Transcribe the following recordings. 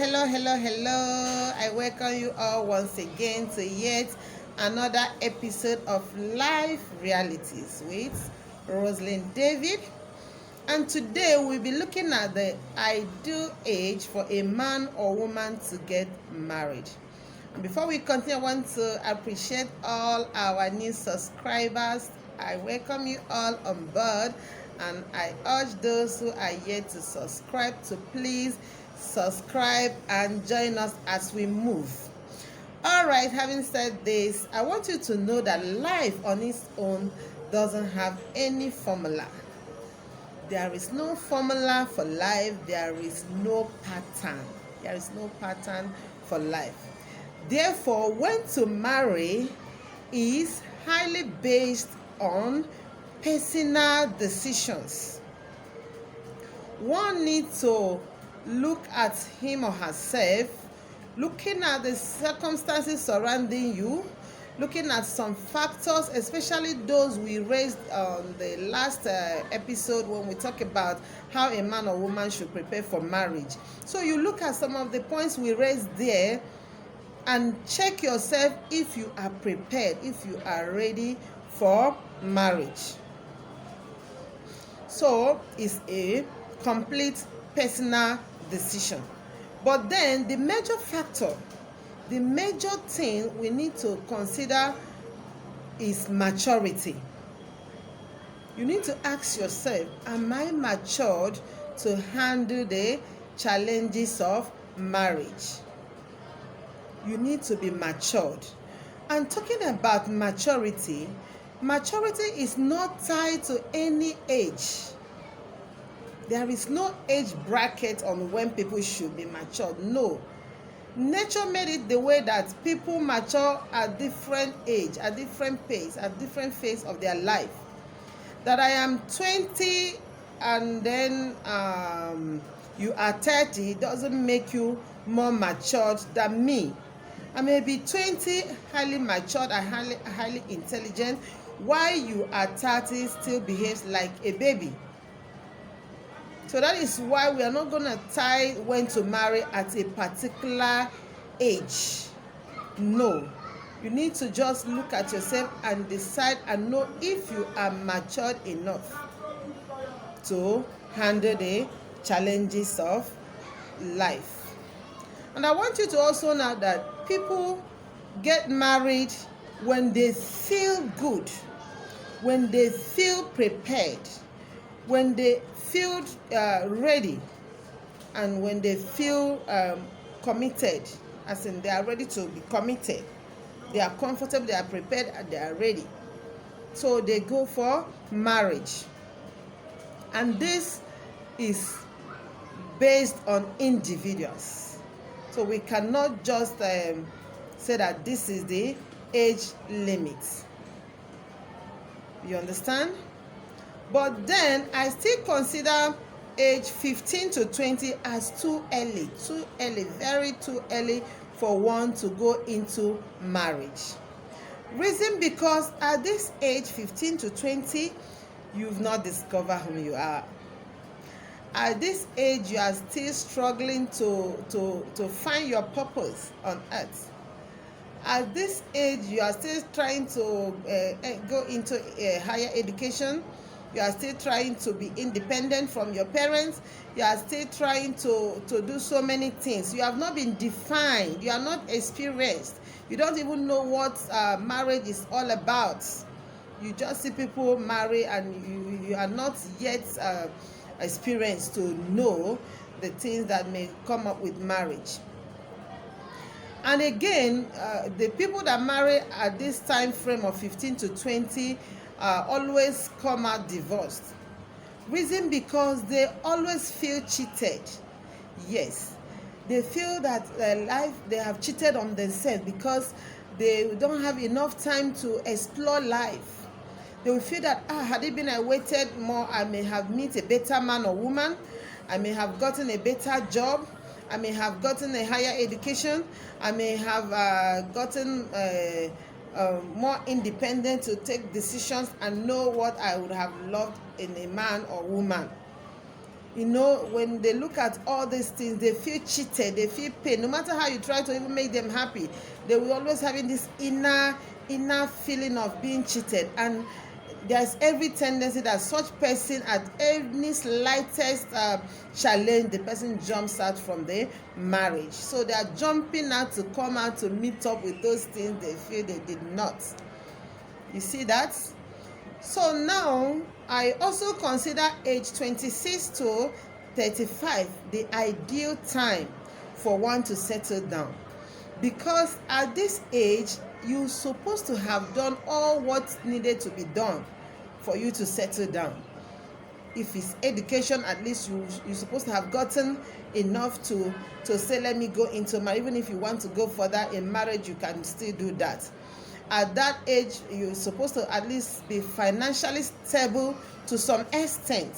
Hello. I welcome you all once again to yet another episode of Life Realities with Rosalind David. And today we'll be looking at the ideal age for a man or woman to get married. And before we continue, I want to appreciate all our new subscribers. I welcome you all on board, and I urge those who are yet to subscribe to please subscribe and join us as we move. All right, having said this, I want you to know that life on its own doesn't have any formula. There is no formula for life. There is no pattern. There is no pattern for life. Therefore, when to marry is highly based on personal decisions. One needs to look at him or herself, looking at the circumstances surrounding you, looking at some factors, especially those we raised on the last episode when we talk about how a man or woman should prepare for marriage. So you look at some of the points we raised there and check yourself if you are prepared, if you are ready for marriage. So it's a complete personal decision. But then the major factor, the major thing we need to consider is maturity. You need to ask yourself, am I matured to handle the challenges of marriage? You need to be matured. And talking about maturity is not tied to any age. There is no age bracket on when people should be matured. No. Nature made it the way that people mature at different age, at different pace, at different phase of their life. That I am 20 and then you are 30 doesn't make you more matured than me. I may be 20, highly matured and highly intelligent, while you are 30 still behaves like a baby. So that is why we are not going to tie when to marry at a particular age. No. You need to just look at yourself and decide and know if you are matured enough to handle the challenges of life. And I want you to also know that people get married when they feel good, when they feel prepared, when they feel ready, and when they feel committed, as in they are ready to be committed. They are comfortable, they are prepared, and they are ready. So they go for marriage. And this is based on individuals. So we cannot just say that this is the age limit. You understand? But then I still consider age 15 to 20 as too early, very too early for one to go into marriage. Reason because at this age 15 to 20, you've not discovered who you are. At this age, you are still struggling to find your purpose on earth. At this age, you are still trying to go into a higher education. You are still trying to be independent from your parents. You are still trying to do so many things. You have not been defined. You are not experienced. You don't even know what marriage is all about. You just see people marry and you are not yet experienced to know the things that may come up with marriage. And again, the people that marry at this time frame of 15 to 20 always come out divorced. Reason because they always feel cheated. Yes, they feel that life, they have cheated on themselves because they don't have enough time to explore life. They will feel that, had it been I waited more, I may have met a better man or woman. I may have gotten a better job. I may have gotten a higher education. I may have gotten more independent to take decisions and know what I would have loved in a man or woman. When they look at all these things, they feel cheated, they feel pain. No matter how you try to even make them happy, they will always having this inner feeling of being cheated. And there's every tendency that such person, at any slightest challenge, the person jumps out from the marriage. So they are jumping out to come out to meet up with those things they feel they did not. You see that? So now, I also consider age 26 to 35 the ideal time for one to settle down, because at this age you're supposed to have done all what needed to be done for you to settle down. If it's education, at least you're supposed to have gotten enough to say, let me go into marriage. Even if you want to go further in marriage, you can still do that. At that age, you're supposed to at least be financially stable to some extent.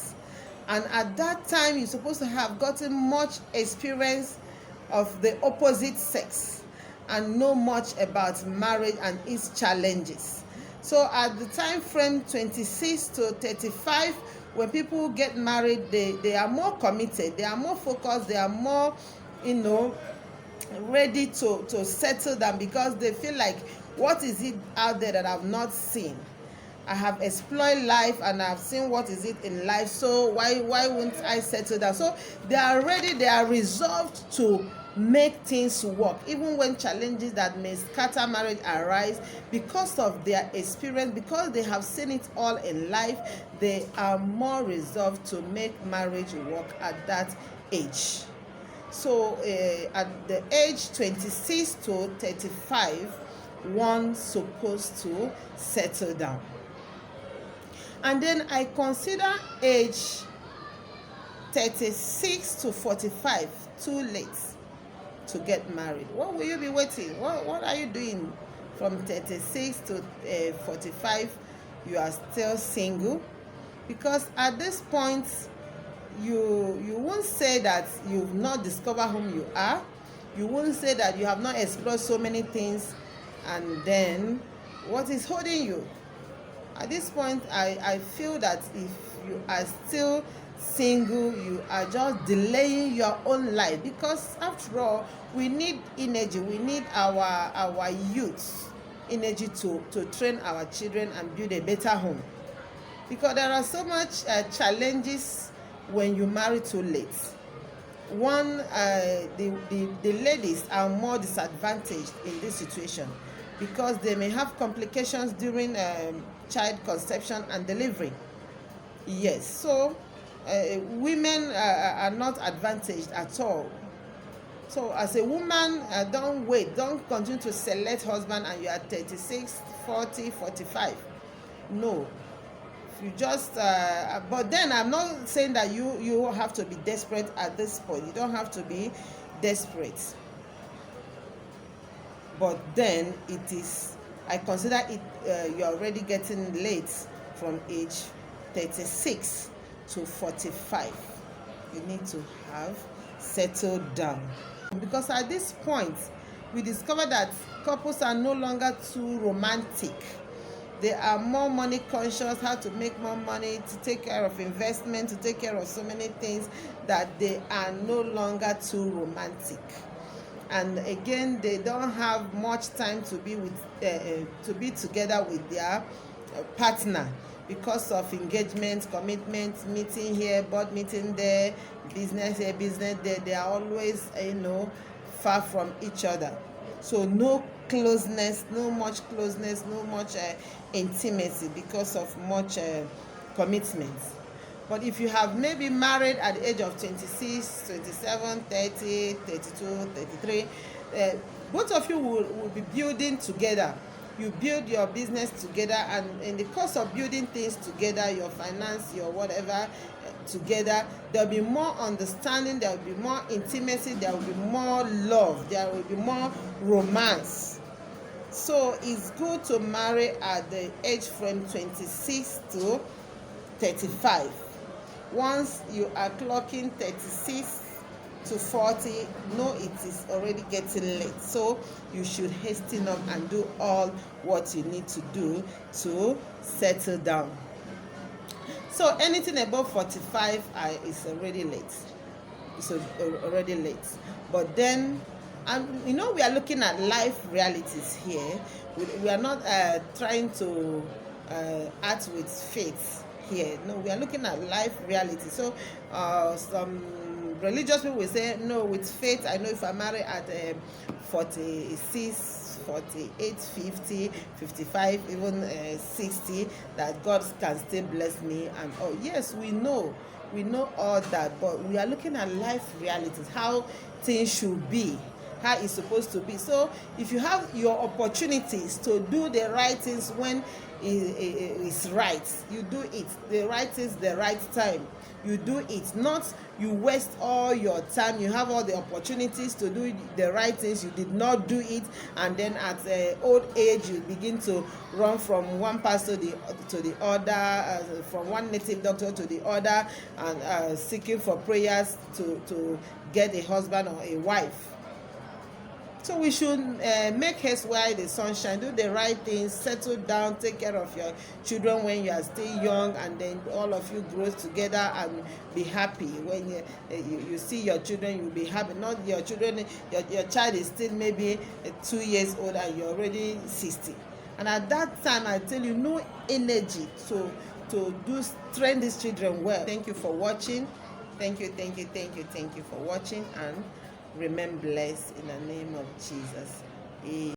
And at that time, you're supposed to have gotten much experience of the opposite sex and know much about marriage and its challenges. So at the time frame 26 to 35, when people get married, they are more committed, they are more focused, they are more, ready to settle down, because they feel like, what is it out there that I've not seen? I have explored life and I've seen what is it in life, so why won't I settle down? So they are ready, they are resolved to make things work, even when challenges that may scatter marriage arise. Because of their experience, because they have seen it all in life, they are more resolved to make marriage work at that age. So at the age 26 to 35, one's supposed to settle down. And then I consider age 36 to 45 too late to get married. What will you be waiting? What are you doing from 36 to 45? You are still single, because at this point you won't say that you've not discovered whom you are. You won't say that you have not explored so many things. And then what is holding you? At this point, I feel that if you are still single, you are just delaying your own life, because after all, we need energy, we need our youth energy to train our children and build a better home, because there are so much challenges when you marry too late. One, the ladies are more disadvantaged in this situation, because they may have complications during child conception and delivery. Yes, so women are not advantaged at all. So as a woman, don't wait, don't continue to select husband and you are 36, 40, 45. No, you just but then I'm not saying that you have to be desperate at this point. You don't have to be desperate, but then I consider it you're already getting late from age 36 to 45. You need to have settled down, because at this point we discover that couples are no longer too romantic. They are more money conscious, how to make more money, to take care of investment, to take care of so many things, that they are no longer too romantic. And again, they don't have much time to be together with their partner, because of engagement, commitment, meeting here, board meeting there, business here, business there. They are always far from each other. So no closeness, no much intimacy, because of much commitment. But if you have maybe married at the age of 26, 27, 30, 32, 33, both of you will be building together. You build your business together, and in the course of building things together, your finance, your whatever, together, there will be more understanding, there will be more intimacy, there will be more love, there will be more romance. So it's good to marry at the age from 26 to 35. Once you are clocking 36 to 40, no, it is already getting late. So you should hasten up and do all what you need to do to settle down. So anything above 45 is already late. It's already late. But then, and we are looking at life realities here. We are not trying to act with faith here. No, we are looking at life reality. So some religious people will say, no, with faith, I know if I marry at 46, 48, 50, 55, even 60, that God can still bless me. And oh yes, we know all that, but we are looking at life realities, how things should be, how it's supposed to be. So if you have your opportunities to do the right things when it's right, you do it. The right things, the right time, you do it. Not you waste all your time. You have all the opportunities to do the right things, you did not do it, and then at old age you begin to run from one pastor to the other, from one native doctor to the other, and seeking for prayers to get a husband or a wife. So we should make haste while the sun shines, do the right things, settle down, take care of your children when you are still young, and then all of you grow together and be happy. When you see your children, you'll be happy. Not your children, your child is still maybe 2 years old and you're already 60. And at that time, I tell you, no energy to train these children well. Thank you for watching. Thank you for watching, and remain blessed in the name of Jesus. Amen.